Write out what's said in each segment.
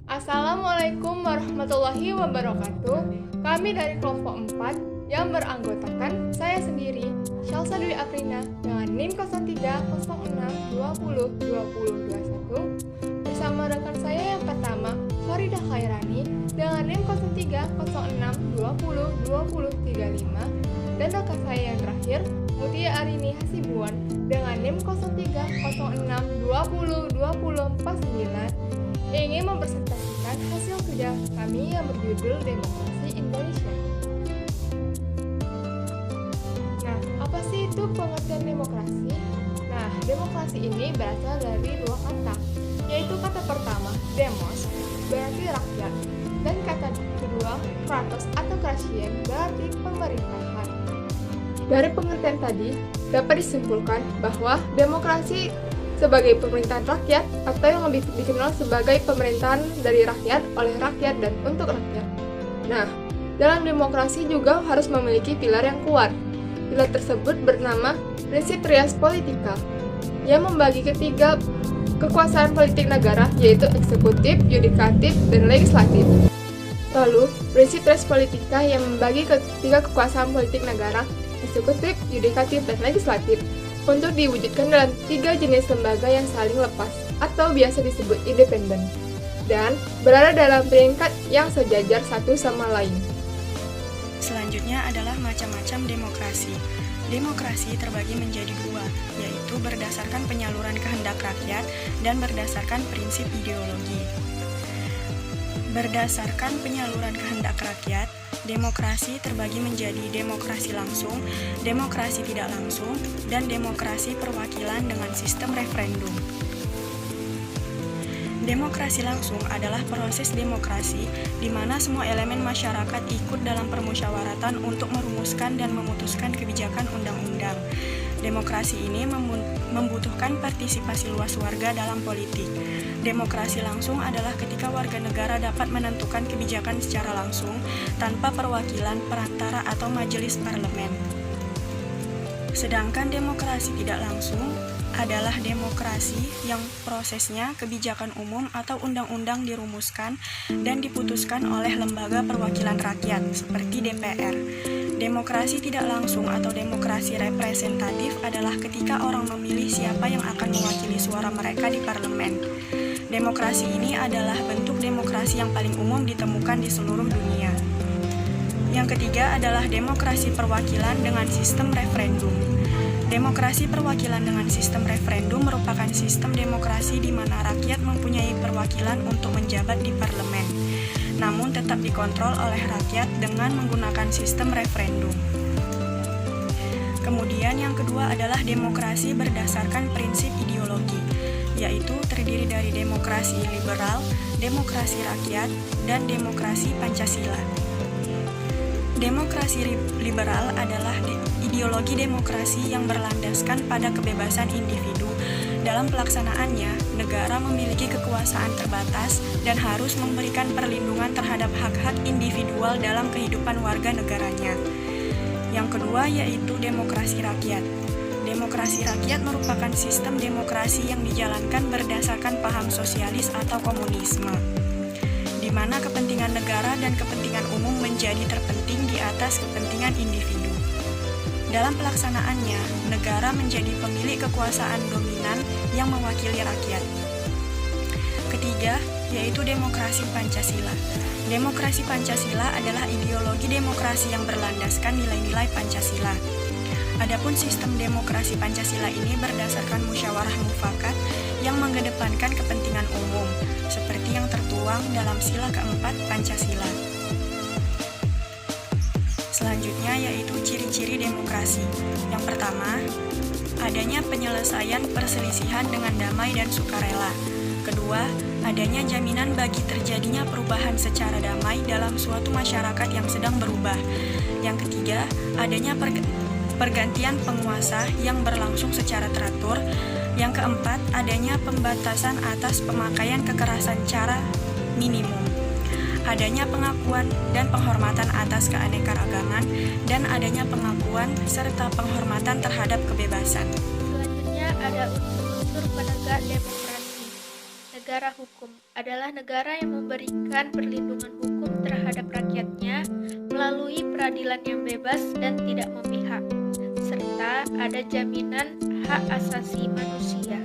Assalamualaikum warahmatullahi wabarakatuh. Kami dari kelompok 4 yang beranggotakan saya sendiri, Syalsa Dwi Aprina dengan NIM 0306202021 bersama rekan saya yang pertama, Faridah Khairani dengan NIM 0306202035 dan rekan saya yang terakhir, Mutia Arini Hasibuan dengan NIM 0306202049 ingin mempresentasikan hasil kerja kami yang berjudul Demokrasi Indonesia. Nah, apa sih itu pengertian demokrasi? Nah, demokrasi ini berasal dari dua kata, yaitu kata pertama, demos, berarti rakyat, dan kata kedua, kratos atau krasien, berarti pemerintahan. Dari pengertian tadi, dapat disimpulkan bahwa demokrasi sebagai pemerintahan rakyat atau yang lebih dikenal sebagai pemerintahan dari rakyat, oleh rakyat, dan untuk rakyat. Nah, dalam demokrasi juga harus memiliki pilar yang kuat. Pilar tersebut bernama prinsip res politica, yang membagi ketiga kekuasaan politik negara, yaitu eksekutif, yudikatif, dan legislatif. Lalu, prinsip res politica yang membagi ketiga kekuasaan politik negara, eksekutif, yudikatif, dan legislatif, untuk diwujudkan dalam tiga jenis lembaga yang saling lepas atau biasa disebut independen dan berada dalam peringkat yang sejajar satu sama lain. Selanjutnya adalah macam-macam demokrasi. Demokrasi terbagi menjadi dua, yaitu berdasarkan penyaluran kehendak rakyat dan berdasarkan prinsip ideologi. Berdasarkan penyaluran kehendak rakyat, demokrasi terbagi menjadi demokrasi langsung, demokrasi tidak langsung, dan demokrasi perwakilan dengan sistem referendum. Demokrasi langsung adalah proses demokrasi di mana semua elemen masyarakat ikut dalam permusyawaratan untuk merumuskan dan memutuskan kebijakan undang-undang. Demokrasi ini membutuhkan partisipasi luas warga dalam politik. Demokrasi langsung adalah ketika warga negara dapat menentukan kebijakan secara langsung tanpa perwakilan perantara atau majelis parlemen. Sedangkan demokrasi tidak langsung adalah demokrasi yang prosesnya kebijakan umum atau undang-undang dirumuskan dan diputuskan oleh lembaga perwakilan rakyat seperti DPR. Demokrasi tidak langsung atau demokrasi representatif adalah ketika orang memilih siapa yang akan mewakili suara mereka di parlemen. Demokrasi ini adalah bentuk demokrasi yang paling umum ditemukan di seluruh dunia. Yang ketiga adalah demokrasi perwakilan dengan sistem referendum. Demokrasi perwakilan dengan sistem referendum merupakan sistem demokrasi di mana rakyat mempunyai perwakilan untuk menjabat di parlemen, namun tetap dikontrol oleh rakyat dengan menggunakan sistem referendum. Kemudian yang kedua adalah demokrasi berdasarkan prinsip ideologi, yaitu terdiri dari demokrasi liberal, demokrasi rakyat, dan demokrasi Pancasila. Demokrasi liberal adalah ideologi demokrasi yang berlandaskan pada kebebasan individu. Dalam pelaksanaannya, negara memiliki kekuasaan terbatas dan harus memberikan perlindungan terhadap hak-hak individual dalam kehidupan warga negaranya. Yang kedua yaitu demokrasi rakyat. Demokrasi rakyat merupakan sistem demokrasi yang dijalankan berdasarkan paham sosialis atau komunisme, di mana kepentingan negara dan kepentingan umum menjadi terpenting di atas kepentingan individu. Dalam pelaksanaannya, negara menjadi pemilik kekuasaan dominan yang mewakili rakyat. Ketiga, yaitu demokrasi Pancasila. Demokrasi Pancasila adalah ideologi demokrasi yang berlandaskan nilai-nilai Pancasila. Adapun sistem demokrasi Pancasila ini berdasarkan musyawarah mufakat yang mengedepankan kepentingan umum, seperti yang tertuang dalam sila keempat Pancasila. Selanjutnya yaitu ciri-ciri demokrasi. Yang pertama, adanya penyelesaian perselisihan dengan damai dan sukarela. Kedua, adanya jaminan bagi terjadinya perubahan secara damai dalam suatu masyarakat yang sedang berubah. Yang ketiga, adanya pergantian penguasa yang berlangsung secara teratur. Yang keempat, adanya pembatasan atas pemakaian kekerasan secara minimum. Adanya pengakuan dan penghormatan atas keanekaragaman, dan adanya pengakuan serta penghormatan terhadap kebebasan. Selanjutnya ada unsur-unsur penegak demokrasi. negara hukum adalah negara yang memberikan perlindungan hukum terhadap rakyatnya melalui peradilan yang bebas dan tidak memihak, serta ada jaminan hak asasi manusia.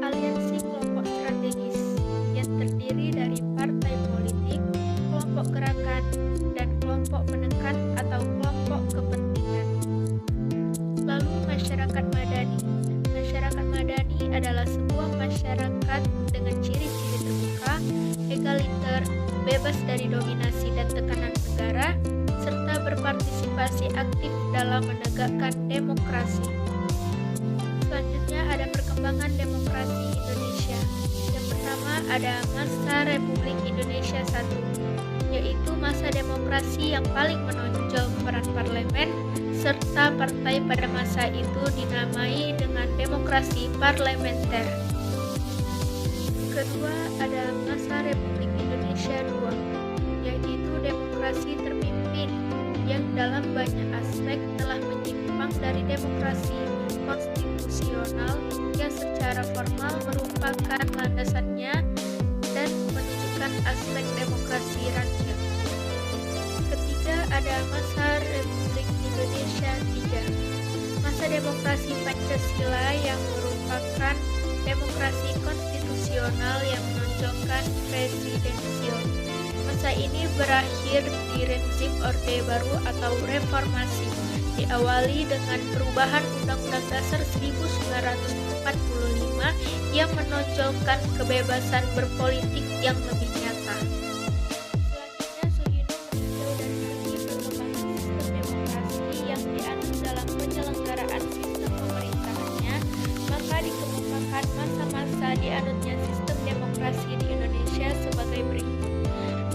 Aliansi kelompok strategis yang terdiri dari partai politik, kelompok gerakan, dan kelompok penekan atau kelompok kepentingan. Lalu masyarakat madani. Masyarakat madani adalah sebuah masyarakat dengan ciri-ciri terbuka, egaliter, bebas dari dominasi dan tekanan negara, serta berpartisipasi aktif dalam menegakkan demokrasi. Selanjutnya ada perkembangan demokrasi Indonesia. Yang pertama ada masa Republik Indonesia I, yaitu masa demokrasi yang paling menonjol peran parlemen, serta partai pada masa itu dinamai dengan demokrasi parlementer. Kedua ada masa Republik Indonesia II, yaitu demokrasi terpimpin yang dalam banyak aspek telah menyimpang dari demokrasi konstitusional yang secara formal merupakan landasannya dan menunjukkan aspek demokrasi rakyat. Ketiga ada masa Republik Indonesia III, masa demokrasi Pancasila yang merupakan demokrasi konstitusional yang menonjolkan presidensial. Masa ini berakhir di rezim Orde Baru atau reformasi, diawali dengan perubahan Undang-Undang Dasar 1945 yang menonjolkan kebebasan berpolitik yang lebih nyata. Selanjutnya Soeharto meninjau dan meneliti perkembangan sistem demokrasi yang dianut dalam penyelenggaraan sistem pemerintahannya, maka dikemukakan masa-masa dianutnya sistem demokrasi di Indonesia sebagai berikut.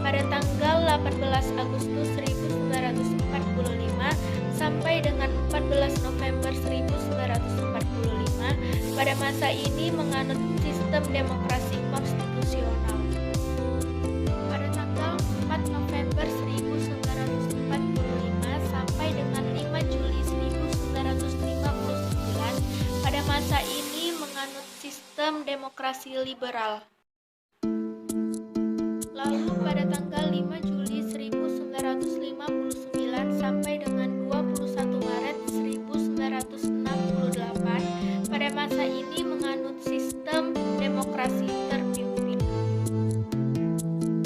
Pada tanggal 18 Agustus 1945 sampai dengan 14 November 1945, pada masa ini menganut sistem demokrasi konstitusional. Pada tanggal 4 November 1945 sampai dengan 5 Juli 1959, pada masa ini menganut sistem demokrasi liberal. Lalu pada tanggal 5 Juli 1959 sampai dengan 21 Maret 1968, pada masa ini menganut sistem demokrasi terpimpin.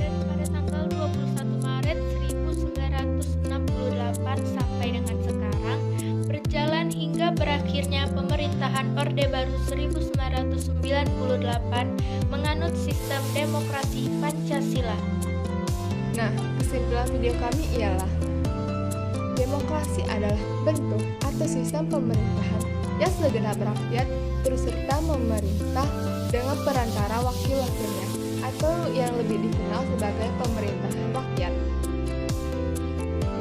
Dan pada tanggal 21 Maret 1968 sampai dengan sekarang, berjalan hingga berakhirnya pemerintahan Orde Baru 1998 menganut sistem demokrasi Pancasila. Nah, kesimpulan video kami ialah demokrasi adalah bentuk atau sistem pemerintahan yang segenap rakyat turut serta memerintah dengan perantara wakil-wakilnya atau yang lebih dikenal sebagai pemerintahan rakyat.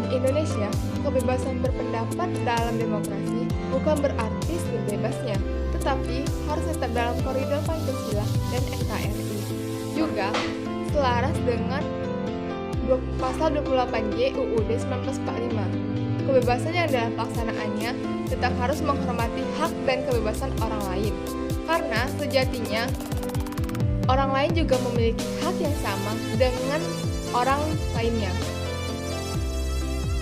Di Indonesia, kebebasan berpendapat dalam demokrasi bukan berarti sebebasnya, tetapi harus tetap dalam koridor Pancasila dan NKRI. Juga selaras dengan pasal 28J UUD 1945. Kebebasan yang dalam pelaksanaannya tetap harus menghormati hak dan kebebasan orang lain, karena sejatinya orang lain juga memiliki hak yang sama dengan orang lainnya.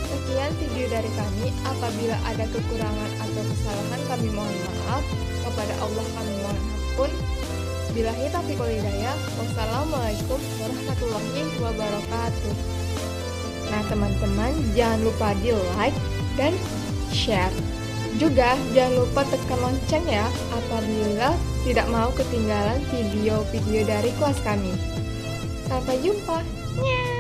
Sekian video dari kami. Apabila ada kekurangan atau kesalahan, kami mohon maaf. Kepada Allah kami mohon ampun. Billahi taufiq wal hidayah. Wassalamualaikum warahmatullahi wabarakatuh. Nah teman-teman, jangan lupa di like dan share. Juga jangan lupa tekan lonceng ya, apabila tidak mau ketinggalan video-video dari kelas kami. Sampai jumpa. Nya.